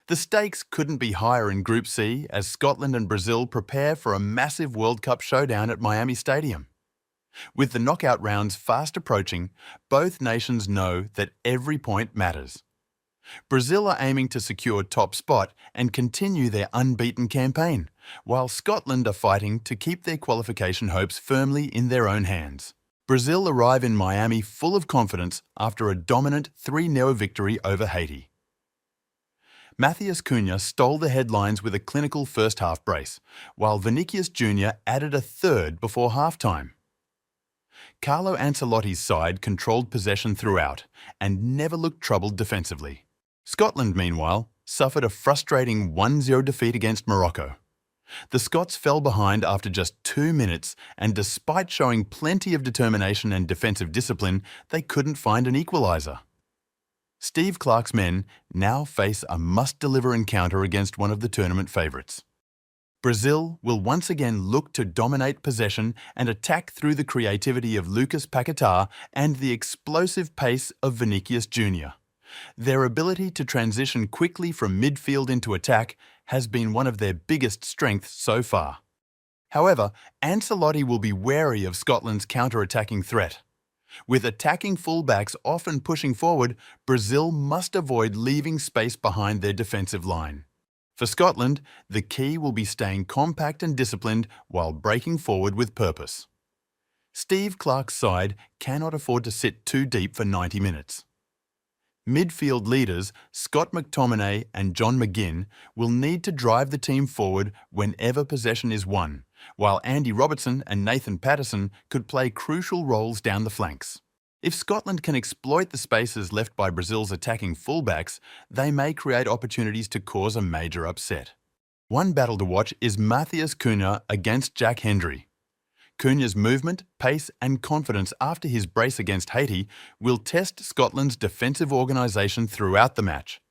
The stakes couldn't be higher in Group C as Scotland and Brazil prepare for a massive World Cup showdown at Miami Stadium. With the knockout rounds fast approaching, both nations know that every point matters. Brazil are aiming to secure top spot and continue their unbeaten campaign, while Scotland are fighting to keep their qualification hopes firmly in their own hands. Brazil arrive in Miami full of confidence after a dominant 3-0 victory over Haiti. Matheus Cunha stole the headlines with a clinical first-half brace, while Vinícius Júnior added a third before half-time. Carlo Ancelotti's side controlled possession throughout and never looked troubled defensively. Scotland, meanwhile, suffered a frustrating 1-0 defeat against Morocco. The Scots fell behind after just 2 minutes, and despite showing plenty of determination and defensive discipline, they couldn't find an equaliser. Steve Clarke's men now face a must-deliver encounter against one of the tournament favourites. Brazil will once again look to dominate possession and attack through the creativity of Lucas Paquetá and the explosive pace of Vinícius Júnior. Their ability to transition quickly from midfield into attack has been one of their biggest strengths so far. However, Ancelotti will be wary of Scotland's counter-attacking threat. With attacking fullbacks often pushing forward, Brazil must avoid leaving space behind their defensive line. For Scotland, the key will be staying compact and disciplined while breaking forward with purpose. Steve Clarke's side cannot afford to sit too deep for 90 minutes. Midfield leaders Scott McTominay and McGinn will need to drive the team forward whenever possession is won, while Andy Robertson and Nathan Patterson could play crucial roles down the flanks. If Scotland can exploit the spaces left by Brazil's attacking fullbacks, they may create opportunities to cause a major upset. One battle to watch is Matheus Cunha against Jack Hendry. Cunha's movement, pace and confidence after his brace against Haiti will test Scotland's defensive organisation throughout the match.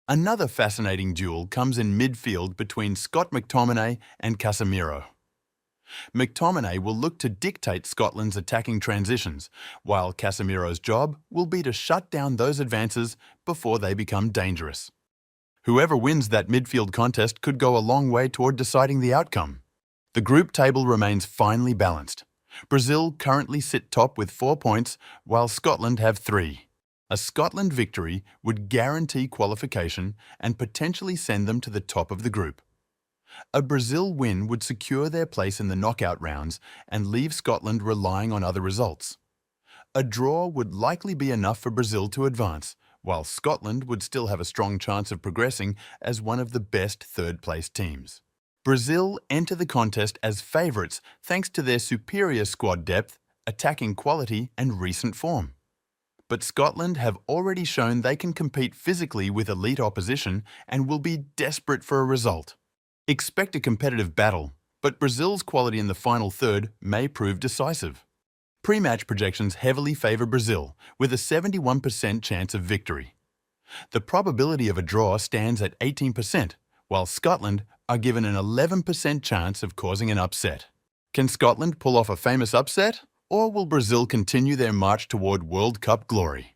Another fascinating duel comes in midfield between Scott McTominay and Casemiro. McTominay will look to dictate Scotland's attacking transitions, while Casemiro's job will be to shut down those advances before they become dangerous. Whoever wins that midfield contest could go a long way toward deciding the outcome. The group table remains finely balanced. Brazil currently sit top with 4 points, while Scotland have 3. A Scotland victory would guarantee qualification and potentially send them to the top of the group. A Brazil win would secure their place in the knockout rounds and leave Scotland relying on other results. A draw would likely be enough for Brazil to advance, while Scotland would still have a strong chance of progressing as one of the best third-place teams. Brazil enter the contest as favourites thanks to their superior squad depth, attacking quality and recent form. But Scotland have already shown they can compete physically with elite opposition and will be desperate for a result. Expect a competitive battle, but Brazil's quality in the final third may prove decisive. Pre-match projections heavily favour Brazil, with a 71% chance of victory. The probability of a draw stands at 18%, while Scotland are given an 11% chance of causing an upset. Can Scotland pull off a famous upset, or will Brazil continue their march toward World Cup glory?